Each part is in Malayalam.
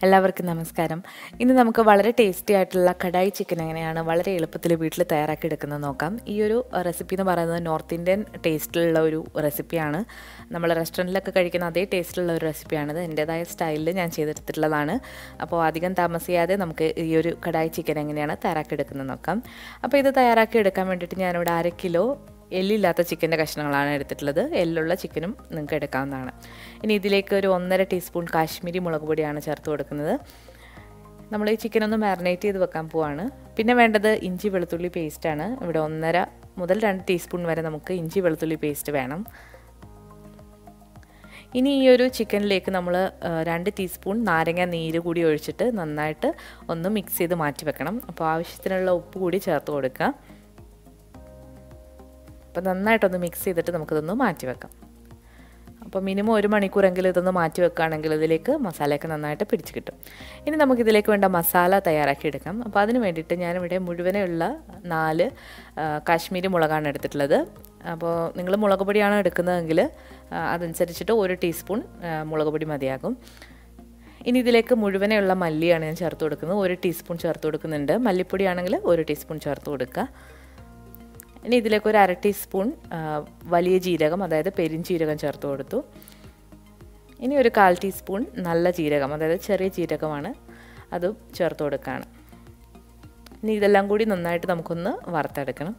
എല്ലാവർക്കും നമസ്കാരം. ഇന്ന് നമുക്ക് വളരെ ടേസ്റ്റി ആയിട്ടുള്ള കടായി ചിക്കൻ എങ്ങനെയാണ് വളരെ എളുപ്പത്തിൽ വീട്ടിൽ തയ്യാറാക്കി എടുക്കുന്നത് നോക്കാം. ഈ ഒരു റെസിപ്പി എന്ന് പറയുന്നത് നോർത്ത് ഇന്ത്യൻ ടേസ്റ്റിലുള്ള ഒരു റെസിപ്പിയാണ്. നമ്മൾ റെസ്റ്റോറൻറ്റിലൊക്കെ കഴിക്കുന്ന അതേ ടേസ്റ്റിലുള്ള ഒരു റെസിപ്പിയാണിത്. എൻ്റേതായ സ്റ്റൈലിൽ ഞാൻ ചെയ്തെടുത്തിട്ടുള്ളതാണ്. അപ്പോൾ അധികം താമസിയാതെ നമുക്ക് ഈ ഒരു കടായി ചിക്കൻ എങ്ങനെയാണ് തയ്യാറാക്കി എടുക്കുന്നത് നോക്കാം. അപ്പോൾ ഇത് തയ്യാറാക്കി എടുക്കാൻ വേണ്ടിയിട്ട് ഞാനിവിടെ 1/2 കിലോ എല്ലില്ലാത്ത ചിക്കൻ്റെ കഷ്ണങ്ങളാണ് എടുത്തിട്ടുള്ളത്. എല്ലുള്ള ചിക്കനും നിങ്ങൾക്ക് എടുക്കാവുന്നതാണ്. ഇനി ഇതിലേക്ക് ഒരു 1.5 ടീസ്പൂൺ കാശ്മീരി മുളക് പൊടിയാണ് ചേർത്ത് കൊടുക്കുന്നത്. നമ്മൾ ഈ ചിക്കൻ ഒന്ന് മാരിനേറ്റ് ചെയ്ത് വെക്കാൻ പോവാണ്. പിന്നെ വേണ്ടത് ഇഞ്ചി വെളുത്തുള്ളി പേസ്റ്റാണ്. ഇവിടെ 1.5 മുതൽ 2 ടീസ്പൂൺ വരെ നമുക്ക് ഇഞ്ചി വെളുത്തുള്ളി പേസ്റ്റ് വേണം. ഇനി ഈ ഒരു ചിക്കനിലേക്ക് നമ്മൾ 2 ടീസ്പൂൺ നാരങ്ങ നീര് കൂടി ഒഴിച്ചിട്ട് നന്നായിട്ട് ഒന്ന് മിക്സ് ചെയ്ത് മാറ്റി വെക്കണം. അപ്പോൾ ആവശ്യത്തിനുള്ള ഉപ്പ് കൂടി ചേർത്ത് കൊടുക്കുക. അപ്പോൾ നന്നായിട്ടൊന്ന് മിക്സ് ചെയ്തിട്ട് നമുക്കിതൊന്ന് മാറ്റി വെക്കാം. അപ്പോൾ മിനിമം 1 മണിക്കൂറെങ്കിലും ഇതൊന്ന് മാറ്റി വെക്കുകയാണെങ്കിൽ ഇതിലേക്ക് മസാലയൊക്കെ നന്നായിട്ട് പിടിച്ച് കിട്ടും. ഇനി നമുക്കിതിലേക്ക് വേണ്ട മസാല തയ്യാറാക്കി എടുക്കാം. അപ്പോൾ അതിന് വേണ്ടിയിട്ട് ഞാനിവിടെ മുഴുവനുള്ള 4 കാശ്മീരി മുളകാണ് എടുത്തിട്ടുള്ളത്. അപ്പോൾ നിങ്ങൾ മുളക് പൊടിയാണ് എടുക്കുന്നതെങ്കിൽ അതനുസരിച്ചിട്ട് 1 ടീസ്പൂൺ മുളക് പൊടി മതിയാകും. ഇനി ഇതിലേക്ക് മുഴുവനുള്ള മല്ലിയാണ് ഞാൻ ചേർത്ത് കൊടുക്കുന്നത്. 1 ടീസ്പൂൺ ചേർത്ത് കൊടുക്കുന്നുണ്ട്. മല്ലിപ്പൊടിയാണെങ്കിൽ 1 ടീസ്പൂൺ ചേർത്ത് കൊടുക്കുക. ഇനി ഇതിലേക്ക് ഒരു 1/2 ടീസ്പൂൺ വലിയ ജീരകം, അതായത് പെരിഞ്ചീരകം ചേർത്ത് കൊടുത്തു. ഇനി ഒരു 1/4 ടീസ്പൂൺ നല്ല ജീരകം, അതായത് ചെറിയ ജീരകമാണ്, അത് ചേർത്ത് കൊടുക്കുകയാണ്. ഇനി ഇതെല്ലാം കൂടി നന്നായിട്ട് നമുക്കൊന്ന് വറുത്തെടുക്കണം.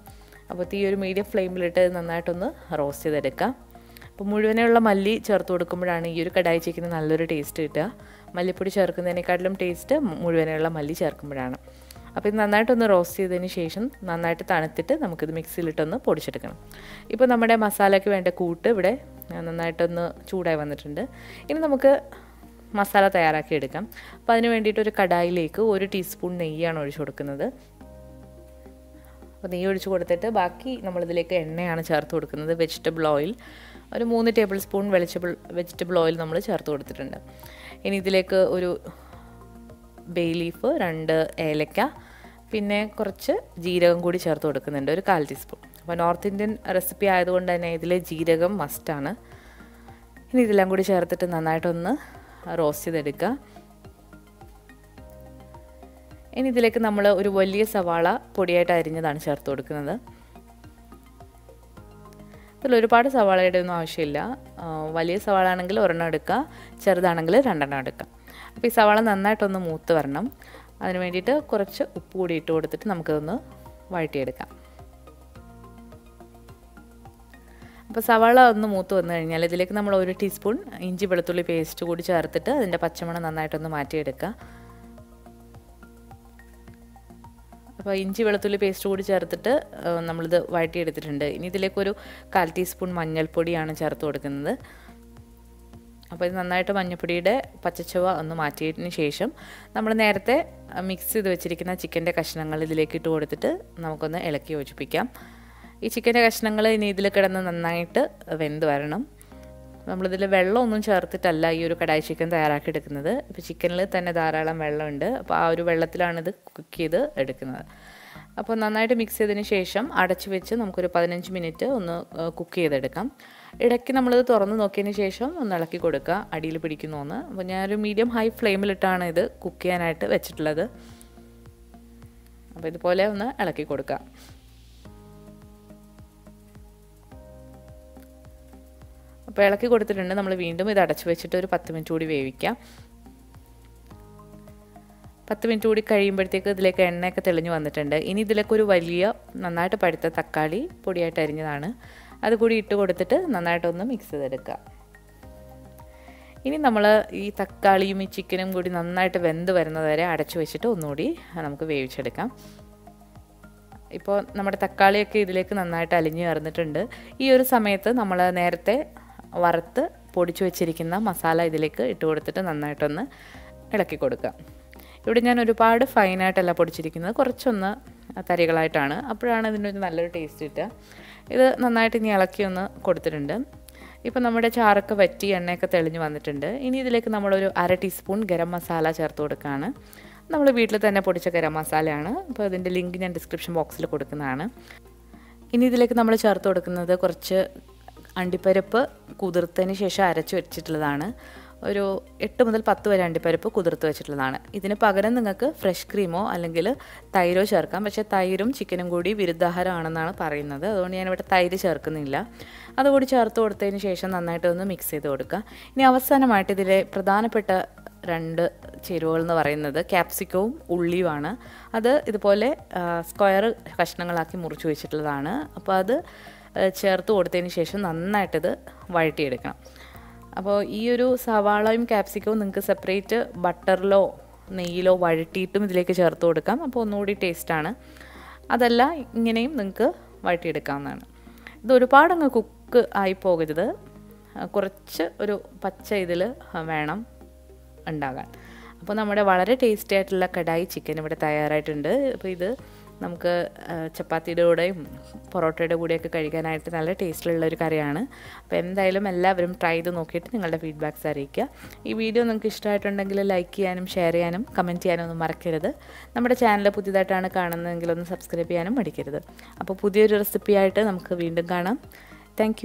അപ്പോൾ തീ ഒരു മീഡിയം ഫ്ലെയിമിലിട്ട് നന്നായിട്ടൊന്ന് റോസ്റ്റ് ചെയ്തെടുക്കാം. അപ്പോൾ മുഴുവനുള്ള മല്ലി ചേർത്ത് കൊടുക്കുമ്പോഴാണ് ഈ ഒരു കടായി ചിക്കന് നല്ലൊരു ടേസ്റ്റ് കിട്ടുക. മല്ലിപ്പൊടി ചേർക്കുന്നതിനേക്കാട്ടിലും ടേസ്റ്റ് മുഴുവനുള്ള മല്ലി ചേർക്കുമ്പോഴാണ്. അപ്പോൾ ഇത് നന്നായിട്ടൊന്ന് റോസ്റ്റ് ചെയ്തതിന് ശേഷം നന്നായിട്ട് തണുത്തിട്ട് നമുക്കിത് മിക്സിയിലിട്ടൊന്ന് പൊടിച്ചെടുക്കണം. ഇപ്പോൾ നമ്മുടെ മസാലയ്ക്ക് വേണ്ട കൂട്ട് ഇവിടെ നന്നായിട്ടൊന്ന് ചൂടായി വന്നിട്ടുണ്ട്. ഇനി നമുക്ക് മസാല തയ്യാറാക്കി എടുക്കാം. അപ്പോൾ അതിന് വേണ്ടിയിട്ട് ഒരു കടായിലേക്ക് 1 ടീസ്പൂൺ നെയ്യാണ് ഒഴിച്ചു കൊടുക്കുന്നത്. അപ്പോൾ നെയ്യ് ഒഴിച്ച് കൊടുത്തിട്ട് ബാക്കി നമ്മളിതിലേക്ക് എണ്ണയാണ് ചേർത്ത് കൊടുക്കുന്നത്. വെജിറ്റബിൾ ഓയിൽ ഒരു 3 ടേബിൾ സ്പൂൺ വെജിറ്റബിൾ ഓയിൽ നമ്മൾ ചേർത്ത് കൊടുത്തിട്ടുണ്ട്. ഇനി ഇതിലേക്ക് ഒരു ബേ ലീഫ്, 2 ഏലക്ക, പിന്നെ കുറച്ച് ജീരകം കൂടി ചേർത്ത് കൊടുക്കുന്നുണ്ട്, ഒരു 1/4 ടീസ്പൂൺ. അപ്പോൾ നോർത്ത് ഇന്ത്യൻ റെസിപ്പി ആയതുകൊണ്ട് തന്നെ ഇതിലെ ജീരകം മസ്റ്റാണ്. ഇനി ഇതെല്ലാം കൂടി ചേർത്തിട്ട് നന്നായിട്ടൊന്ന് റോസ്റ്റ് ചെയ്തെടുക്കുക. ഇനി ഇതിലേക്ക് നമ്മൾ ഒരു വലിയ സവാള പൊടിയായിട്ട് അരിഞ്ഞതാണ് ചേർത്ത് കൊടുക്കുന്നത്. ഇതിൽ ഒരുപാട് സവാളയുടെ ഒന്നും ആവശ്യമില്ല. വലിയ സവാള ആണെങ്കിൽ 1 എടുക്കുക, ചെറുതാണെങ്കിൽ 2 എടുക്കുക. അപ്പോൾ ഈ സവാള നന്നായിട്ടൊന്ന് മൂത്ത് വരണം. അതിന് വേണ്ടിയിട്ട് കുറച്ച് ഉപ്പ് കൂടി ഇട്ട് കൊടുത്തിട്ട് നമുക്കതൊന്ന് വഴറ്റിയെടുക്കാം. അപ്പോൾ സവാള ഒന്ന് മൂത്ത് വന്നു കഴിഞ്ഞാൽ ഇതിലേക്ക് നമ്മൾ 1 ടീസ്പൂൺ ഇഞ്ചി വെളുത്തുള്ളി പേസ്റ്റ് കൂടി ചേർത്തിട്ട് അതിൻ്റെ പച്ചമണം നന്നായിട്ടൊന്ന് മാറ്റിയെടുക്കുക. അപ്പോൾ ഇഞ്ചി വെളുത്തുള്ളി പേസ്റ്റ് കൂടി ചേർത്തിട്ട് നമ്മളിത് വഴറ്റിയെടുത്തിട്ടുണ്ട്. ഇനി ഇതിലേക്കൊരു 1/4 ടീസ്പൂൺ മഞ്ഞൾപ്പൊടിയാണ് ചേർത്ത് കൊടുക്കുന്നത്. അപ്പോൾ ഇത് നന്നായിട്ട് മഞ്ഞൾപ്പൊടിയുടെ പച്ചച്ചുവ ഒന്ന് മാറ്റിയതിന് ശേഷം നമ്മൾ നേരത്തെ മിക്സ് ചെയ്ത് വെച്ചിരിക്കുന്ന ചിക്കൻ്റെ കഷ്ണങ്ങൾ ഇതിലേക്ക് ഇട്ട് കൊടുത്തിട്ട് നമുക്കൊന്ന് ഇളക്കി യോജിപ്പിക്കാം. ഈ ചിക്കൻ്റെ കഷ്ണങ്ങൾ ഇനി ഇതിൽ കിടന്ന് നന്നായിട്ട് വെന്ത് വരണം. നമ്മളിതിൽ വെള്ളമൊന്നും ചേർത്തിട്ടല്ല ഈ ഒരു കടായി ചിക്കൻ തയ്യാറാക്കി എടുക്കുന്നത്. ഇപ്പോൾ ചിക്കനിൽ തന്നെ ധാരാളം വെള്ളമുണ്ട്. അപ്പോൾ ആ ഒരു വെള്ളത്തിലാണിത് കുക്ക് ചെയ്ത് എടുക്കുന്നത്. അപ്പോൾ നന്നായിട്ട് മിക്സ് ചെയ്തതിന് ശേഷം അടച്ചു വെച്ച് നമുക്കൊരു 15 മിനിറ്റ് ഒന്ന് കുക്ക് ചെയ്തെടുക്കാം. ഇടയ്ക്ക് നമ്മളിത് തുറന്ന് നോക്കിയതിന് ശേഷം ഒന്ന് ഇളക്കി കൊടുക്കുക, അടിയിൽ പിടിക്കുന്നോന്ന്. അപ്പോൾ ഞാനൊരു മീഡിയം ഹൈ ഫ്ലെയിമിലിട്ടാണ് ഇത് കുക്ക് ചെയ്യാനായിട്ട് വെച്ചിട്ടുള്ളത്. അപ്പോൾ ഇതുപോലെ ഒന്ന് ഇളക്കി കൊടുക്കുക. അപ്പോൾ ഇളക്കി കൊടുത്തിട്ടുണ്ട്. നമ്മൾ വീണ്ടും ഇത് അടച്ചു വെച്ചിട്ട് ഒരു 10 മിനിറ്റ് കൂടി വേവിക്കാം. 10 മിനിറ്റ് കൂടി കഴിയുമ്പോഴത്തേക്ക് ഇതിലേക്ക് എണ്ണയൊക്കെ തെളിഞ്ഞ് വന്നിട്ടുണ്ട്. ഇനി ഇതിലേക്ക് ഒരു വലിയ നന്നായിട്ട് പഴുത്ത തക്കാളി പൊടിയായിട്ട് അരിഞ്ഞതാണ്, അതുകൂടി ഇട്ട് കൊടുത്തിട്ട് നന്നായിട്ടൊന്ന് മിക്സ് ചെയ്തെടുക്കുക. ഇനി നമ്മൾ ഈ തക്കാളിയും ഈ ചിക്കനും കൂടി നന്നായിട്ട് വെന്ത് വരുന്നത് വരെ അടച്ചു വെച്ചിട്ട് ഒന്നുകൂടി നമുക്ക് വേവിച്ചെടുക്കാം. ഇപ്പോൾ നമ്മുടെ തക്കാളിയൊക്കെ ഇതിലേക്ക് നന്നായിട്ട് അലിഞ്ഞ് ചേർന്നിട്ടുണ്ട്. ഈ ഒരു സമയത്ത് നമ്മൾ നേരത്തെ വറുത്ത് പൊടിച്ചു വെച്ചിരിക്കുന്ന മസാല ഇതിലേക്ക് ഇട്ട് കൊടുത്തിട്ട് നന്നായിട്ടൊന്ന് ഇളക്കി കൊടുക്കുക. ഇവിടെ ഞാൻ ഒരുപാട് ഫൈനായിട്ടല്ല പൊടിച്ചിരിക്കുന്നത്, കുറച്ചൊന്ന് തരികളായിട്ടാണ്. അപ്പോഴാണ് ഇതിനൊരു നല്ലൊരു ടേസ്റ്റ് കിട്ടുക. ഇത് നന്നായിട്ട് ഇനി ഇളക്കി ഒന്ന് കൊടുത്തിട്ടുണ്ട്. ഇപ്പോൾ നമ്മുടെ ചാറൊക്കെ വറ്റി എണ്ണയൊക്കെ തെളിഞ്ഞ് വന്നിട്ടുണ്ട്. ഇനി ഇതിലേക്ക് നമ്മളൊരു 1/2 ടീസ്പൂൺ ഗരം മസാല ചേർത്ത് കൊടുക്കുകയാണ്. നമ്മൾ വീട്ടിൽ തന്നെ പൊടിച്ച ഗരം മസാലയാണ്. അപ്പോൾ അതിൻ്റെ ലിങ്ക് ഞാൻ ഡിസ്ക്രിപ്ഷൻ ബോക്സിൽ കൊടുക്കുന്നതാണ്. ഇനി ഇതിലേക്ക് നമ്മൾ ചേർത്ത് കൊടുക്കുന്നത് കുറച്ച് അണ്ടിപ്പരിപ്പ് കുതിർത്തതിന് ശേഷം അരച്ച് വെച്ചിട്ടുള്ളതാണ്. ഒരു 8 മുതൽ 10 വരെ അണ്ടിപ്പരിപ്പ് കുതിർത്ത് വെച്ചിട്ടുള്ളതാണ്. ഇതിന് പകരം നിങ്ങൾക്ക് ഫ്രഷ് ക്രീമോ അല്ലെങ്കിൽ തൈരോ ചേർക്കാം. പക്ഷേ തൈരും ചിക്കനും കൂടി വിരുദ്ധാഹാരമാണെന്നാണ് പറയുന്നത്. അതുകൊണ്ട് ഞാനിവിടെ തൈര് ചേർക്കുന്നില്ല. അതുകൂടി ചേർത്ത് കൊടുത്തതിന് ശേഷം നന്നായിട്ട് ഒന്ന് മിക്സ് ചെയ്ത് കൊടുക്കുക. ഇനി അവസാനമായിട്ട് ഇതിലെ പ്രധാനപ്പെട്ട 2 ചേരുവകൾ എന്ന് പറയുന്നത് ക്യാപ്സിക്കവും ഉള്ളിയുമാണ്. അത് ഇതുപോലെ സ്ക്വയർ കഷ്ണങ്ങളാക്കി മുറിച്ച് വെച്ചിട്ടുള്ളതാണ്. അപ്പോൾ അത് ചേർത്ത് കൊടുത്തതിന് ശേഷം നന്നായിട്ടിത് വഴറ്റിയെടുക്കണം. അപ്പോൾ ഈ ഒരു സവാളയും ക്യാപ്സിക്കവും നിങ്ങൾക്ക് സെപ്പറേറ്റ് ബട്ടറിലോ നെയ്യിലോ വഴറ്റിയിട്ടും ഇതിലേക്ക് ചേർത്ത് കൊടുക്കാം. അപ്പോൾ ഒന്നുകൂടി ടേസ്റ്റാണ്. അതല്ല ഇങ്ങനെയും നിങ്ങൾക്ക് വഴറ്റിയെടുക്കാവുന്നതാണ്. ഇത് ഒരുപാടങ്ങ് കുക്ക് ആയി പോകരുത്. കുറച്ച് ഒരു പച്ച ഇതിൽ വേണം ഉണ്ടാകാൻ. അപ്പോൾ നമ്മുടെ വളരെ ടേസ്റ്റി ആയിട്ടുള്ള കടായി ചിക്കൻ ഇവിടെ തയ്യാറായിട്ടുണ്ട്. അപ്പോൾ ഇത് നമുക്ക് ചപ്പാത്തിയുടെ കൂടെയും പൊറോട്ടയുടെ കൂടെയൊക്കെ കഴിക്കാനായിട്ട് നല്ല ടേസ്റ്റിലുള്ള ഒരു കറിയാണ്. അപ്പോൾ എന്തായാലും എല്ലാവരും ട്രൈ ചെയ്ത് നോക്കിയിട്ട് നിങ്ങളുടെ ഫീഡ്ബാക്ക്സ് അറിയിക്കുക. ഈ വീഡിയോ നിങ്ങൾക്ക് ഇഷ്ടമായിട്ടുണ്ടെങ്കിൽ ലൈക്ക് ചെയ്യാനും ഷെയർ ചെയ്യാനും കമൻറ്റ് ചെയ്യാനും ഒന്നും മറക്കരുത്. നമ്മുടെ ചാനൽ പുതിയതായിട്ടാണ് കാണുന്നതെങ്കിൽ ഒന്ന് സബ്സ്ക്രൈബ് ചെയ്യാനും മടിക്കരുത്. അപ്പോൾ പുതിയൊരു റെസിപ്പിയായിട്ട് നമുക്ക് വീണ്ടും കാണാം. താങ്ക്